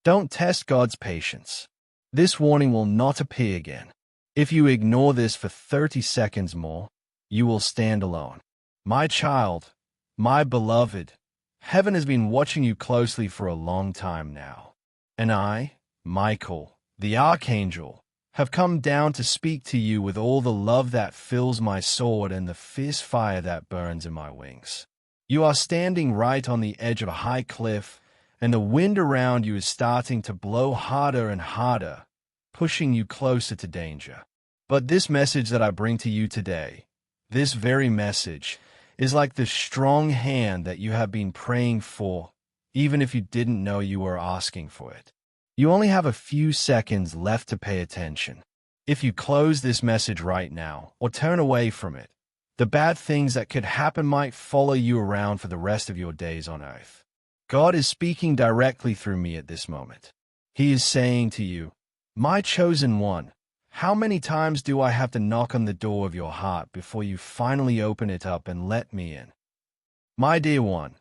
Don't test God's patience. This warning will not appear again. If you ignore this for 30 seconds more, you will stand alone. My child, my beloved, heaven has been watching you closely for a long time now. And I, Michael, the archangel, have come down to speak to you with all the love that fills my sword and the fierce fire that burns in my wings. You are standing right on the edge of a high cliff, and the wind around you is starting to blow harder and harder, pushing you closer to danger. But this message that I bring to you today, this very message, is like the strong hand that you have been praying for, even if you didn't know you were asking for it. You only have a few seconds left to pay attention. If you close this message right now, or turn away from it, the bad things that could happen might follow you around for the rest of your days on earth. God is speaking directly through me at this moment. He is saying to you, my chosen one, how many times do I have to knock on the door of your heart before you finally open it up and let me in? My dear one,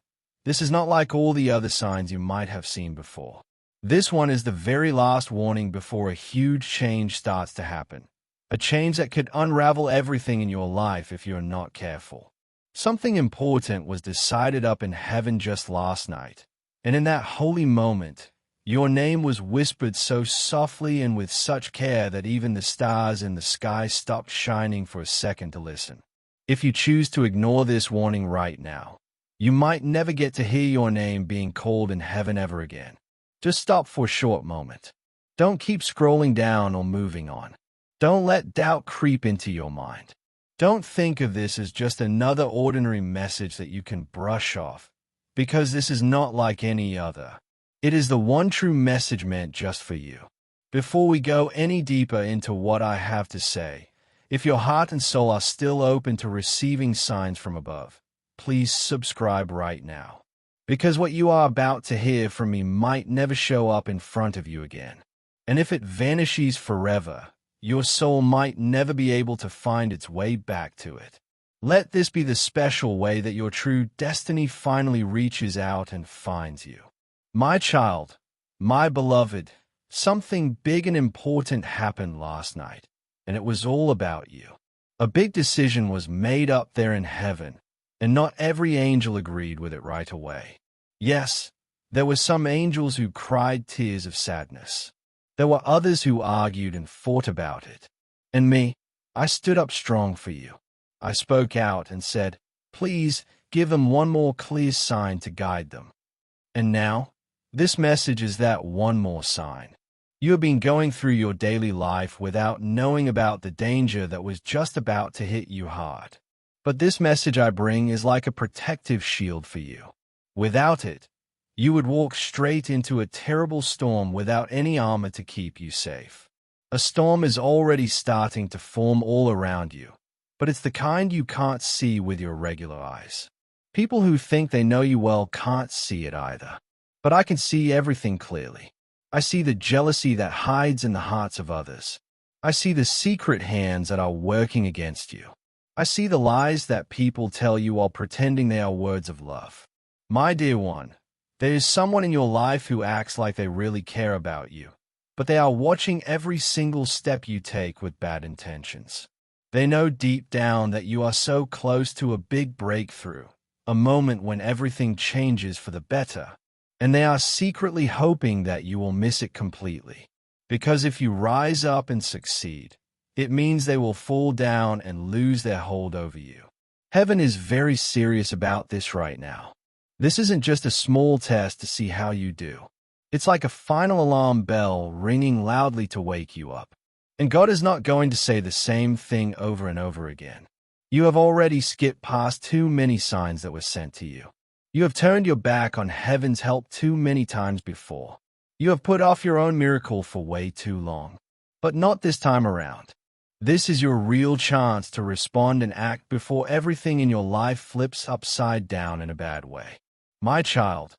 this is not like all the other signs you might have seen before. This one is the very last warning before a huge change starts to happen. A change that could unravel everything in your life if you're not careful. Something important was decided up in heaven just last night, and in that holy moment, your name was whispered so softly and with such care that even the stars in the sky stopped shining for a second to listen. If you choose to ignore this warning right now, you might never get to hear your name being called in heaven ever again. Just stop for a short moment. Don't keep scrolling down or moving on. Don't let doubt creep into your mind. Don't think of this as just another ordinary message that you can brush off, because this is not like any other. It is the one true message meant just for you. Before we go any deeper into what I have to say, if your heart and soul are still open to receiving signs from above, please subscribe right now. Because what you are about to hear from me might never show up in front of you again. And if it vanishes forever, your soul might never be able to find its way back to it. Let this be the special way that your true destiny finally reaches out and finds you. My child, my beloved, something big and important happened last night, and it was all about you. A big decision was made up there in heaven, and not every angel agreed with it right away. Yes, there were some angels who cried tears of sadness. There were others who argued and fought about it. And me, I stood up strong for you. I spoke out and said, please give them one more clear sign to guide them. And now, this message is that one more sign. You have been going through your daily life without knowing about the danger that was just about to hit you hard. But this message I bring is like a protective shield for you. Without it, you would walk straight into a terrible storm without any armor to keep you safe. A storm is already starting to form all around you, but it's the kind you can't see with your regular eyes. People who think they know you well can't see it either. But I can see everything clearly. I see the jealousy that hides in the hearts of others. I see the secret hands that are working against you. I see the lies that people tell you while pretending they are words of love. My dear one, there is someone in your life who acts like they really care about you, but they are watching every single step you take with bad intentions. They know deep down that you are so close to a big breakthrough, a moment when everything changes for the better, and they are secretly hoping that you will miss it completely. Because if you rise up and succeed, it means they will fall down and lose their hold over you. Heaven is very serious about this right now. This isn't just a small test to see how you do. It's like a final alarm bell ringing loudly to wake you up. And God is not going to say the same thing over and over again. You have already skipped past too many signs that were sent to you. You have turned your back on heaven's help too many times before. You have put off your own miracle for way too long. But not this time around. This is your real chance to respond and act before everything in your life flips upside down in a bad way. My child,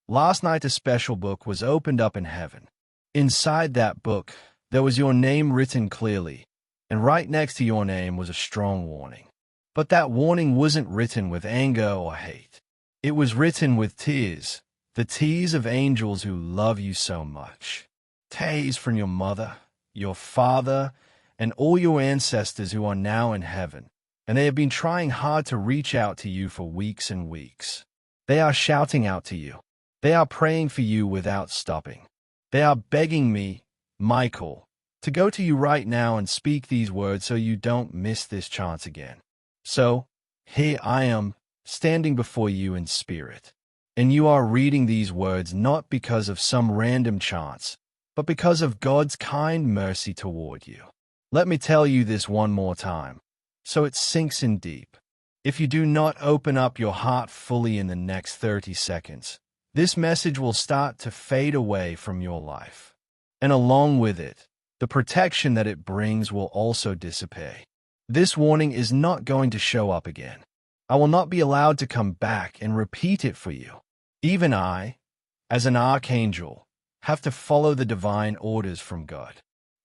last night a special book was opened up in heaven. Inside that book, there was your name written clearly, and right next to your name was a strong warning. But that warning wasn't written with anger or hate. It was written with tears, the tears of angels who love you so much. Tears from your mother, your father, and all your ancestors who are now in heaven, and they have been trying hard to reach out to you for weeks and weeks. They are shouting out to you. They are praying for you without stopping. They are begging me, Michael, to go to you right now and speak these words so you don't miss this chance again. So, here I am, standing before you in spirit. And you are reading these words not because of some random chance, but because of God's kind mercy toward you. Let me tell you this one more time, so it sinks in deep. If you do not open up your heart fully in the next 30 seconds, this message will start to fade away from your life. And along with it, the protection that it brings will also dissipate. This warning is not going to show up again. I will not be allowed to come back and repeat it for you. Even I, as an archangel, have to follow the divine orders from God.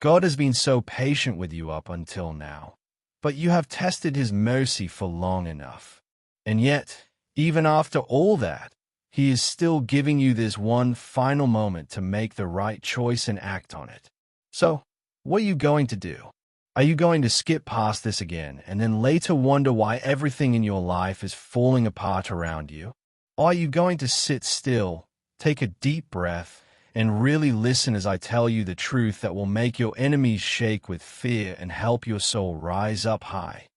God has been so patient with you up until now, but you have tested his mercy for long enough. And yet, even after all that, he is still giving you this one final moment to make the right choice and act on it. So, what are you going to do? Are you going to skip past this again and then later wonder why everything in your life is falling apart around you? Or are you going to sit still, take a deep breath, and really listen as I tell you the truth that will make your enemies shake with fear and help your soul rise up high?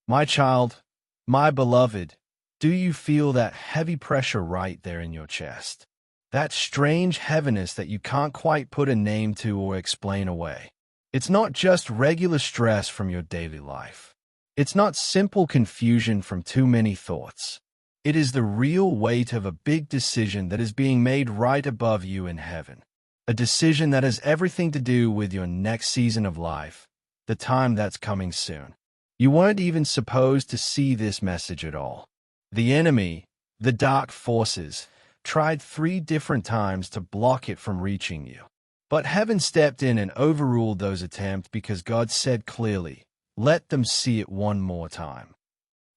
My child, my beloved, do you feel that heavy pressure right there in your chest? That strange heaviness that you can't quite put a name to or explain away? It's not just regular stress from your daily life. It's not simple confusion from too many thoughts. It is the real weight of a big decision that is being made right above you in heaven. A decision that has everything to do with your next season of life, the time that's coming soon. You weren't even supposed to see this message at all. The enemy, the dark forces, tried 3 different times to block it from reaching you. But heaven stepped in and overruled those attempts because God said clearly, let them see it one more time.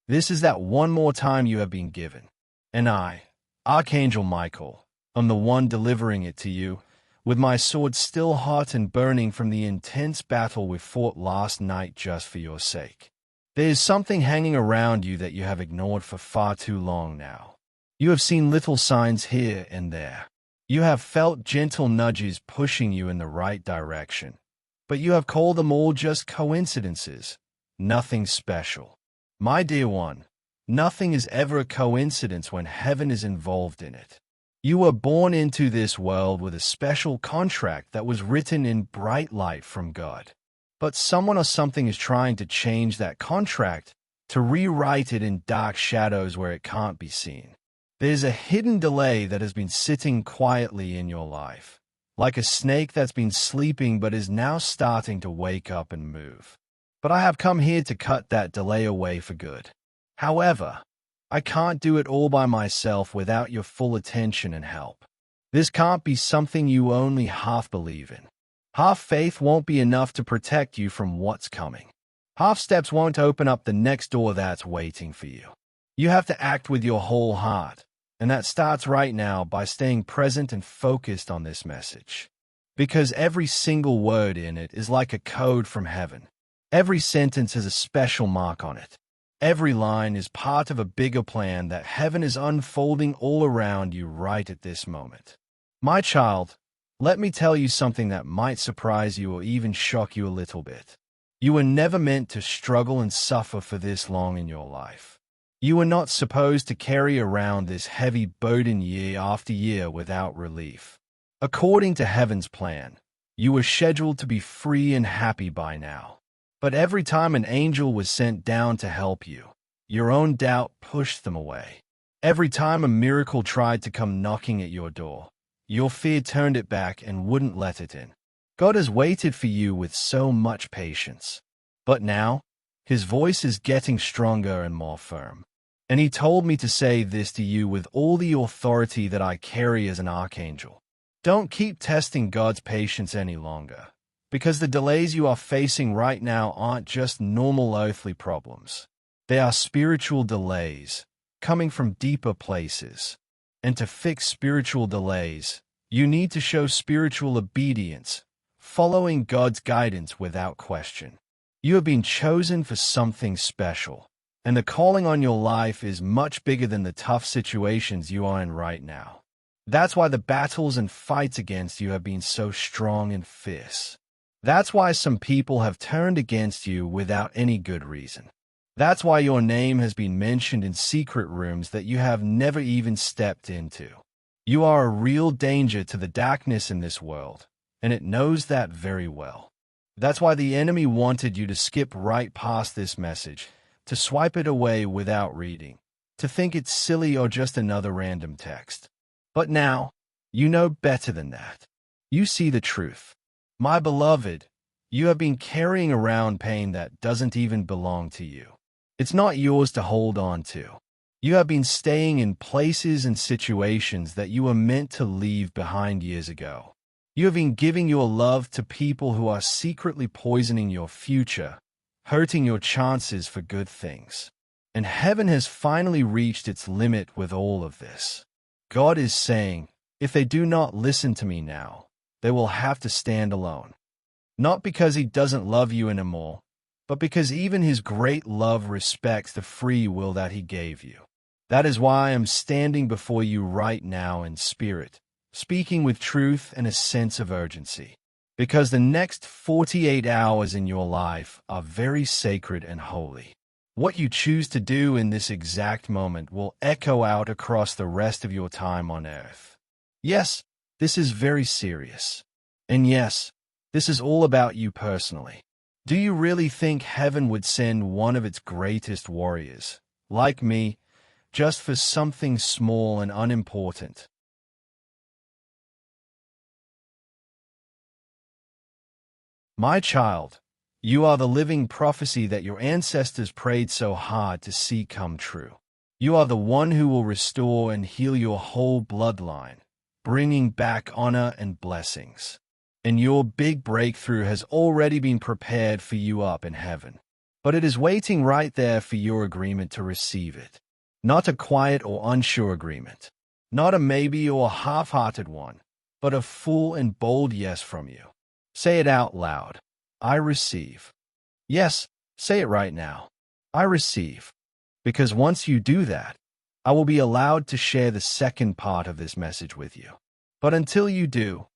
This is that one more time you have been given. And I, Archangel Michael, am the one delivering it to you, with my sword still hot and burning from the intense battle we fought last night just for your sake. There is something hanging around you that you have ignored for far too long now. You have seen little signs here and there. You have felt gentle nudges pushing you in the right direction, but you have called them all just coincidences, nothing special. My dear one, nothing is ever a coincidence when heaven is involved in it. You were born into this world with a special contract that was written in bright light from God. But someone or something is trying to change that contract, to rewrite it in dark shadows where it can't be seen. There's a hidden delay that has been sitting quietly in your life, like a snake that's been sleeping but is now starting to wake up and move. But I have come here to cut that delay away for good. However, I can't do it all by myself without your full attention and help. This can't be something you only half believe in. Half faith won't be enough to protect you from what's coming. Half steps won't open up the next door that's waiting for you. You have to act with your whole heart, and that starts right now by staying present and focused on this message. Because every single word in it is like a code from heaven. Every sentence has a special mark on it. Every line is part of a bigger plan that heaven is unfolding all around you right at this moment. My child, let me tell you something that might surprise you or even shock you a little bit. You were never meant to struggle and suffer for this long in your life. You were not supposed to carry around this heavy burden year after year without relief. According to heaven's plan, you were scheduled to be free and happy by now. But every time an angel was sent down to help you, your own doubt pushed them away. Every time a miracle tried to come knocking at your door, your fear turned it back and wouldn't let it in. God has waited for you with so much patience. But now, his voice is getting stronger and more firm. And he told me to say this to you with all the authority that I carry as an archangel. Don't keep testing God's patience any longer, because the delays you are facing right now aren't just normal earthly problems. They are spiritual delays, coming from deeper places. And to fix spiritual delays, you need to show spiritual obedience, following God's guidance without question. You have been chosen for something special, and the calling on your life is much bigger than the tough situations you are in right now. That's why the battles and fights against you have been so strong and fierce. That's why some people have turned against you without any good reason. That's why your name has been mentioned in secret rooms that you have never even stepped into. You are a real danger to the darkness in this world, and it knows that very well. That's why the enemy wanted you to skip right past this message, to swipe it away without reading, to think it's silly or just another random text. But now, you know better than that. You see the truth. My beloved, you have been carrying around pain that doesn't even belong to you. It's not yours to hold on to. You have been staying in places and situations that you were meant to leave behind years ago. You have been giving your love to people who are secretly poisoning your future, hurting your chances for good things. And heaven has finally reached its limit with all of this. God is saying, if they do not listen to me now, they will have to stand alone. Not because he doesn't love you anymore, but because even his great love respects the free will that he gave you. That is why I am standing before you right now in spirit, speaking with truth and a sense of urgency. Because the next 48 hours in your life are very sacred and holy. What you choose to do in this exact moment will echo out across the rest of your time on earth. Yes, this is very serious. And yes, this is all about you personally. Do you really think heaven would send one of its greatest warriors, like me, just for something small and unimportant? My child, you are the living prophecy that your ancestors prayed so hard to see come true. You are the one who will restore and heal your whole bloodline, bringing back honor and blessings. And your big breakthrough has already been prepared for you up in heaven. But it is waiting right there for your agreement to receive it. Not a quiet or unsure agreement. Not a maybe or a half-hearted one, but a full and bold yes from you. Say it out loud. I receive. Yes, say it right now. I receive. Because once you do that, I will be allowed to share the second part of this message with you. But until you do,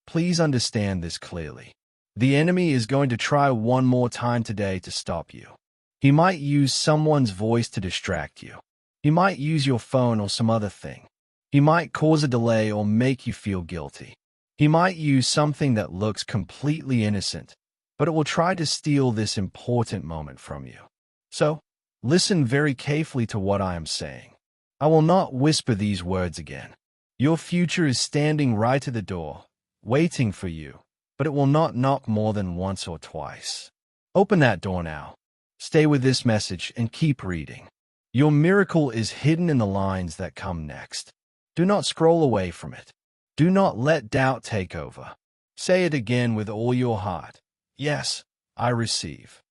please understand this clearly. The enemy is going to try one more time today to stop you. He might use someone's voice to distract you. He might use your phone or some other thing. He might cause a delay or make you feel guilty. He might use something that looks completely innocent, but it will try to steal this important moment from you. So, listen very carefully to what I am saying. I will not whisper these words again. Your future is standing right at the door, waiting for you, but it will not knock more than once or twice. Open that door now. Stay with this message and keep reading. Your miracle is hidden in the lines that come next. Do not scroll away from it. Do not let doubt take over. Say it again with all your heart. Yes, I receive.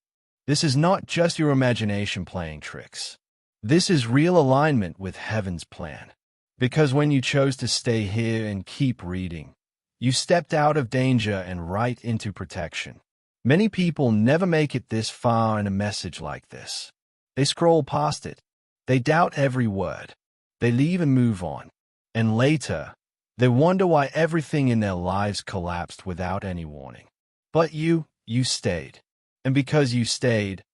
This is not just your imagination playing tricks. This is real alignment with heaven's plan. Because when you chose to stay here and keep reading, you stepped out of danger and right into protection. Many people never make it this far in a message like this. They scroll past it. They doubt every word. They leave and move on. And later, they wonder why everything in their lives collapsed without any warning. But you stayed. And because you stayed,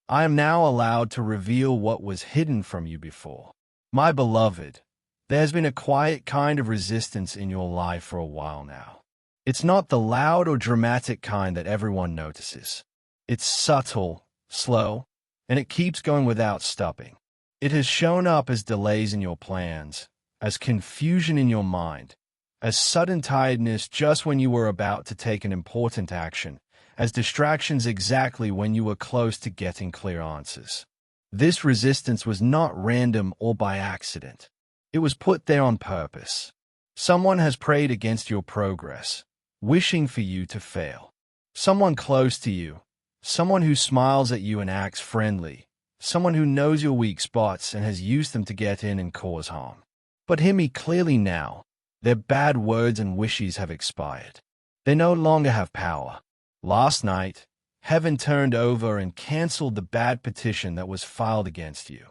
I am now allowed to reveal what was hidden from you before. My beloved, there has been a quiet kind of resistance in your life for a while now. It's not the loud or dramatic kind that everyone notices. It's subtle, slow, and it keeps going without stopping. It has shown up as delays in your plans, as confusion in your mind, as sudden tiredness just when you were about to take an important action, as distractions exactly when you were close to getting clear answers. This resistance was not random or by accident. It was put there on purpose. Someone has prayed against your progress, wishing for you to fail. Someone close to you, someone who smiles at you and acts friendly, someone who knows your weak spots and has used them to get in and cause harm. But hear me clearly now. Their bad words and wishes have expired. They no longer have power. Last night, heaven turned over and canceled the bad petition that was filed against you.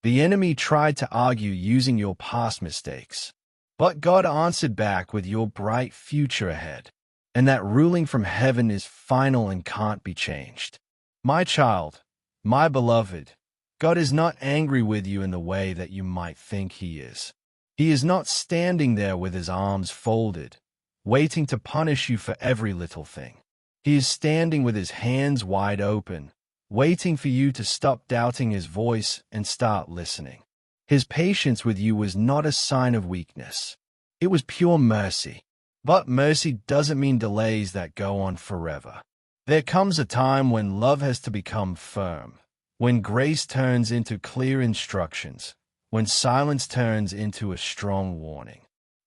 The enemy tried to argue using your past mistakes, but God answered back with your bright future ahead. And that ruling from heaven is final and can't be changed. My child, my beloved, God is not angry with you in the way that you might think he is. He is not standing there with his arms folded, waiting to punish you for every little thing. He is standing with his hands wide open, waiting for you to stop doubting his voice and start listening. His patience with you was not a sign of weakness. It was pure mercy. But mercy doesn't mean delays that go on forever. There comes a time when love has to become firm, when grace turns into clear instructions, when silence turns into a strong warning.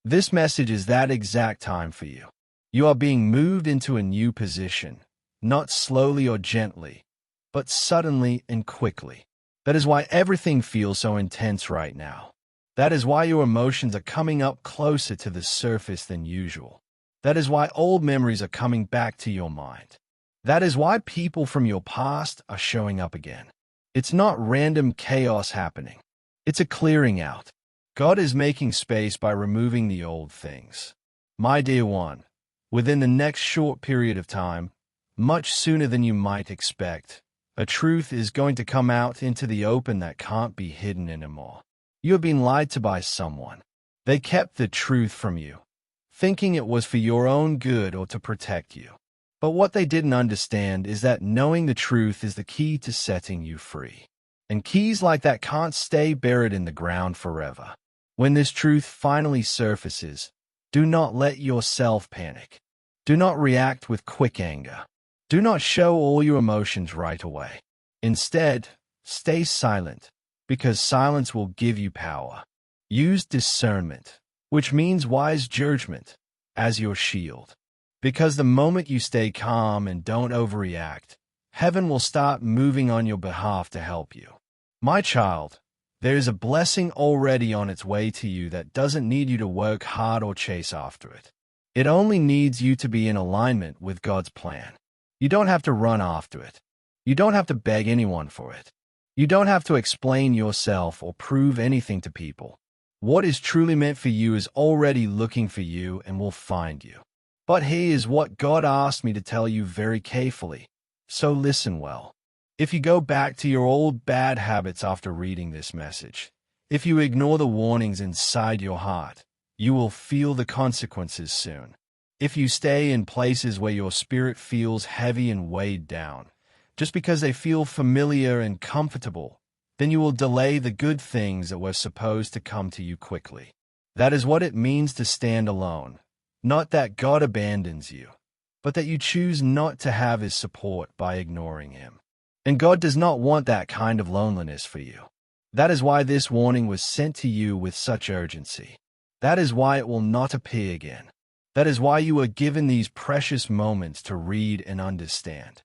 This message is that exact time for you. You are being moved into a new position, not slowly or gently, but suddenly and quickly. That is why everything feels so intense right now. That is why your emotions are coming up closer to the surface than usual. That is why old memories are coming back to your mind. That is why people from your past are showing up again. It's not random chaos happening. It's a clearing out. God is making space by removing the old things. My dear one, within the next short period of time, much sooner than you might expect, a truth is going to come out into the open that can't be hidden anymore. You have been lied to by someone. They kept the truth from you, thinking it was for your own good or to protect you. But what they didn't understand is that knowing the truth is the key to setting you free. And keys like that can't stay buried in the ground forever. When this truth finally surfaces, do not let yourself panic. Do not react with quick anger. Do not show all your emotions right away. Instead, stay silent, because silence will give you power. Use discernment, which means wise judgment, as your shield. Because the moment you stay calm and don't overreact, heaven will start moving on your behalf to help you. My child, there is a blessing already on its way to you that doesn't need you to work hard or chase after it. It only needs you to be in alignment with God's plan. You don't have to run after it. You don't have to beg anyone for it. You don't have to explain yourself or prove anything to people. What is truly meant for you is already looking for you and will find you. But here is what God asked me to tell you very carefully, so listen well. If you go back to your old bad habits after reading this message, if you ignore the warnings inside your heart, you will feel the consequences soon. If you stay in places where your spirit feels heavy and weighed down, just because they feel familiar and comfortable, then you will delay the good things that were supposed to come to you quickly. That is what it means to stand alone. Not that God abandons you, but that you choose not to have his support by ignoring him. And God does not want that kind of loneliness for you. That is why this warning was sent to you with such urgency. That is why it will not appear again. That is why you are given these precious moments to read and understand.